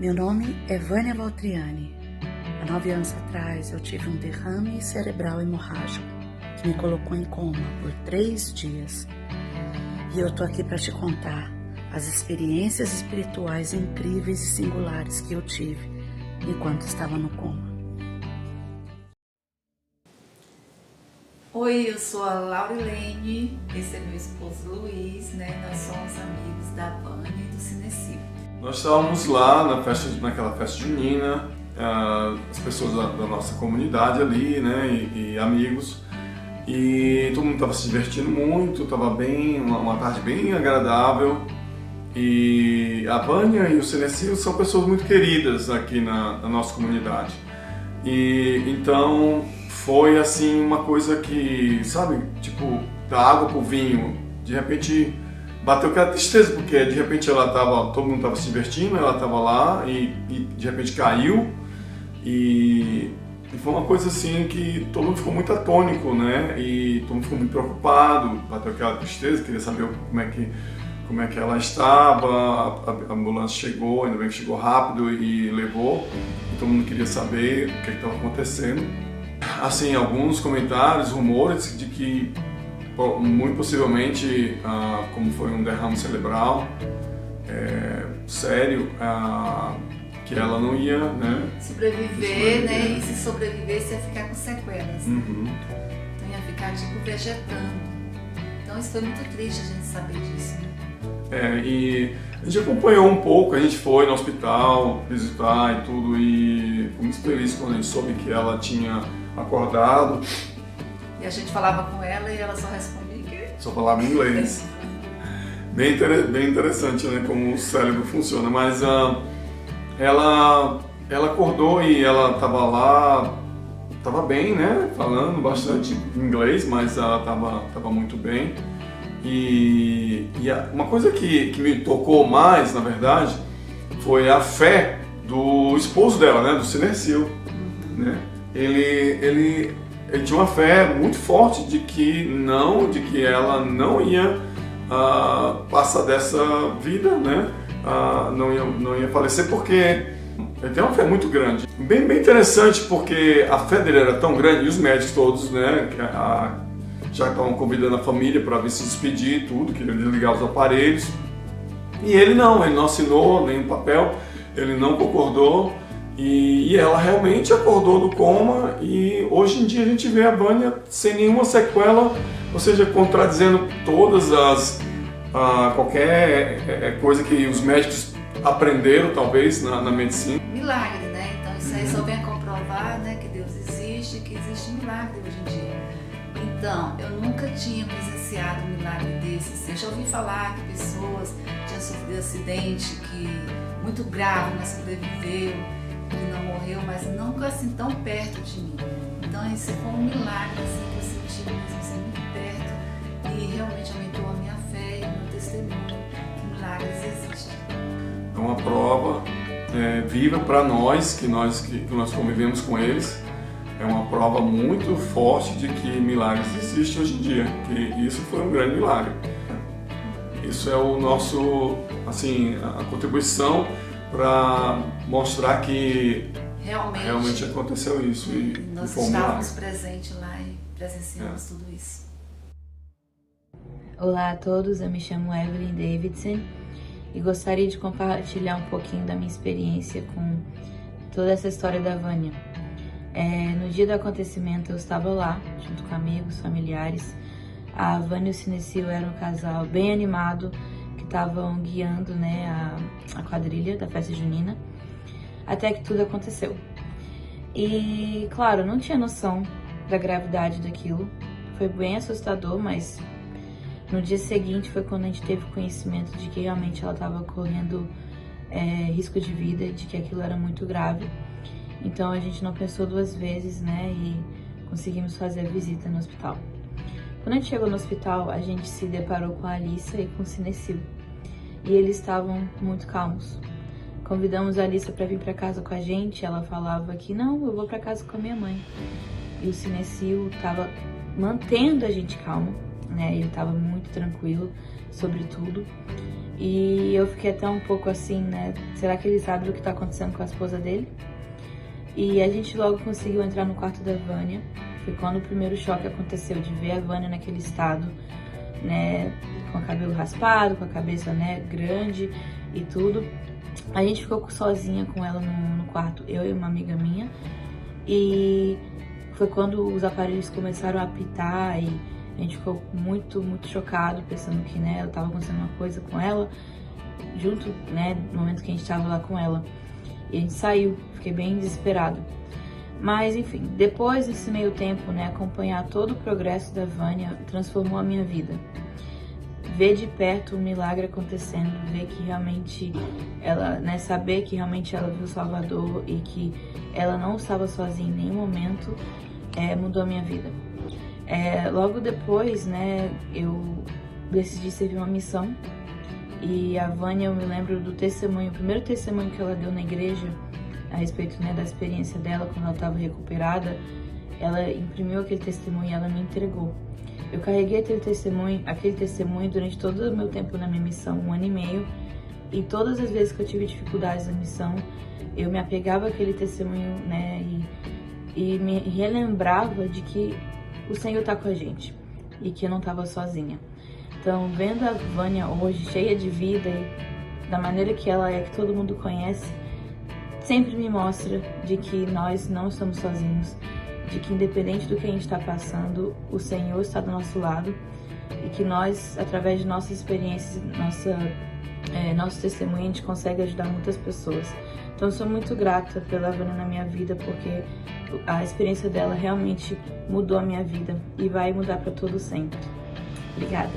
Meu nome é Vânia Valtriani. Há 9 anos atrás eu tive um derrame cerebral hemorrágico que me colocou em coma por 3 dias. E eu tô aqui para te contar as experiências espirituais incríveis e singulares que eu tive enquanto estava no coma. Oi, eu sou a Laurilene, esse é meu esposo Luiz, né? Nós somos amigos da Vânia e do Cinecil. Nós estávamos lá naquela festa junina, as pessoas da nossa comunidade ali, né, e amigos, e todo mundo estava se divertindo muito, estava bem, uma tarde bem agradável, e a Vânia e o Cinecil são pessoas muito queridas aqui na nossa comunidade, e então foi assim uma coisa que, sabe, tipo, da água pro vinho, de repente bateu aquela tristeza, porque de repente todo mundo estava se divertindo, ela estava lá e de repente caiu e foi uma coisa assim que todo mundo ficou muito atônico, né? E todo mundo ficou muito preocupado, bateu aquela tristeza, queria saber como é que ela estava, a ambulância chegou, ainda bem que chegou rápido e levou, e todo mundo queria saber o que estava acontecendo. Assim, alguns comentários, rumores de que muito possivelmente, como foi um derrame cerebral sério, que ela não ia, né, sobreviver, né? E se sobrevivesse ia ficar com sequelas. Uhum. Então ia ficar tipo vegetando. Então isso foi muito triste a gente saber disso, né? E a gente acompanhou um pouco, a gente foi no hospital visitar e tudo, e fui muito feliz quando a gente soube que ela tinha acordado. E a gente falava com ela e ela só respondia que... Só falava inglês. Bem interessante, né, como o cérebro funciona, mas ela acordou e ela estava lá, estava bem, né, falando bastante inglês, mas ela estava muito bem. E uma coisa que me tocou mais, na verdade, foi a fé do esposo dela, né, do Cinecil, né? Ele tinha uma fé muito forte de que ela não ia passar dessa vida, né? Não ia falecer, porque ele tem uma fé muito grande. Bem interessante, porque a fé dele era tão grande, e os médicos todos, né, já estavam convidando a família para vir se despedir e tudo, queriam desligar os aparelhos. E ele não assinou nenhum papel, ele não concordou. E ela realmente acordou do coma e hoje em dia a gente vê a Vânia sem nenhuma sequela, ou seja, contradizendo todas qualquer coisa que os médicos aprenderam talvez na medicina. Milagre, né? Então isso aí só vem a comprovar, né, que Deus existe, que existe milagre hoje em dia. Então, eu nunca tinha presenciado um milagre desses. Eu já ouvi falar que pessoas tinham sofrido acidente, muito grave, mas sobreviveu, que não morreu, mas nunca assim tão perto de mim. Então isso foi um milagre assim, que eu senti mesmo assim, muito perto, e realmente aumentou a minha fé e o meu testemunho que milagres existem. É uma prova viva para nós, que nós convivemos com eles. É uma prova muito forte de que milagres existem hoje em dia, que isso foi um grande milagre. Isso é o nosso, assim, a contribuição para mostrar que realmente aconteceu isso. E nós estávamos presentes lá e presenciamos tudo isso. Olá a todos, eu me chamo Evelyn Davidson e gostaria de compartilhar um pouquinho da minha experiência com toda essa história da Vânia. No dia do acontecimento eu estava lá, junto com amigos, familiares. A Vânia e o Cinecil eram um casal bem animado, que estavam guiando, né, a quadrilha da festa junina, até que tudo aconteceu. E, claro, não tinha noção da gravidade daquilo, foi bem assustador, mas no dia seguinte foi quando a gente teve conhecimento de que realmente ela estava correndo risco de vida, de que aquilo era muito grave. Então a gente não pensou 2 vezes, né, e conseguimos fazer a visita no hospital. Quando a gente chegou no hospital, a gente se deparou com a Alissa e com o Cinecil. E eles estavam muito calmos. Convidamos a Alissa para vir para casa com a gente, ela falava que não, eu vou para casa com a minha mãe. E o Cinecil estava mantendo a gente calmo, né? Ele estava muito tranquilo sobre tudo. E eu fiquei até um pouco assim, né? Será que ele sabe o que tá acontecendo com a esposa dele? E a gente logo conseguiu entrar no quarto da Vânia. Foi quando o primeiro choque aconteceu, de ver a Vânia naquele estado, né? Com o cabelo raspado, com a cabeça, né, grande e tudo. A gente ficou sozinha com ela no quarto, eu e uma amiga minha. E foi quando os aparelhos começaram a apitar e a gente ficou muito chocado, pensando que, né, tava acontecendo uma coisa com ela, junto, né, no momento que a gente tava lá com ela. E a gente saiu, fiquei bem desesperado. Mas, enfim, depois desse meio tempo, né, acompanhar todo o progresso da Vânia transformou a minha vida. Ver de perto o milagre acontecendo, ver que realmente ela, né, saber que realmente ela viu o Salvador e que ela não estava sozinha em nenhum momento, mudou a minha vida. Logo depois, né, eu decidi servir uma missão e a Vânia, eu me lembro do testemunho, o primeiro testemunho que ela deu na igreja a respeito, né, da experiência dela quando ela estava recuperada. Ela imprimiu aquele testemunho e ela me entregou. Eu carreguei aquele testemunho durante todo o meu tempo na minha missão, 1 ano e meio, e todas as vezes que eu tive dificuldades na missão, eu me apegava àquele testemunho, né, e me relembrava de que o Senhor tá com a gente e que eu não tava sozinha. Então, vendo a Vânia hoje cheia de vida e da maneira que ela é, que todo mundo conhece, sempre me mostra de que nós não estamos sozinhos, de que independente do que a gente está passando, o Senhor está do nosso lado e que nós, através de nossas experiências, nosso testemunho, a gente consegue ajudar muitas pessoas. Então eu sou muito grata pela Vânia na minha vida, porque a experiência dela realmente mudou a minha vida e vai mudar para todo sempre. Obrigada.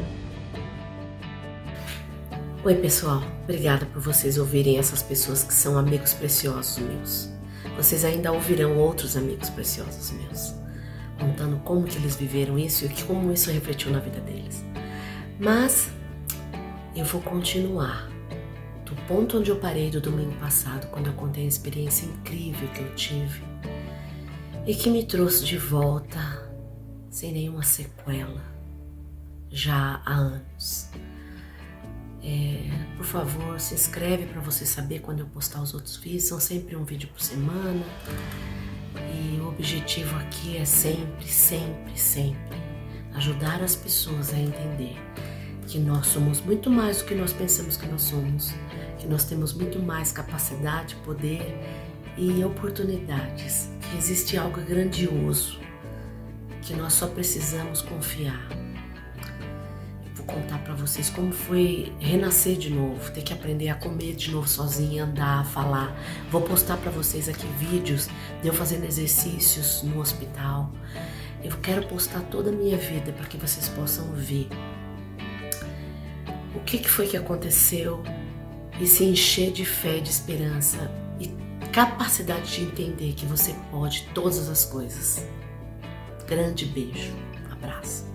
Oi pessoal, obrigada por vocês ouvirem essas pessoas que são amigos preciosos meus. Vocês ainda ouvirão outros amigos preciosos meus, contando como que eles viveram isso e como isso refletiu na vida deles. Mas eu vou continuar do ponto onde eu parei do domingo passado, quando eu contei a experiência incrível que eu tive e que me trouxe de volta sem nenhuma sequela, já há anos. Por favor, se inscreve para você saber quando eu postar os outros vídeos. São sempre um vídeo por semana. E o objetivo aqui é sempre ajudar as pessoas a entender que nós somos muito mais do que nós pensamos que nós somos, que nós temos muito mais capacidade, poder e oportunidades, que existe algo grandioso, que nós só precisamos confiar. Vou contar para vocês como foi renascer de novo, ter que aprender a comer de novo sozinha, andar, falar. Vou postar para vocês aqui vídeos de eu fazendo exercícios no hospital. Eu quero postar toda a minha vida para que vocês possam ver o que foi que aconteceu e se encher de fé, de esperança e capacidade de entender que você pode todas as coisas. Grande beijo, abraço.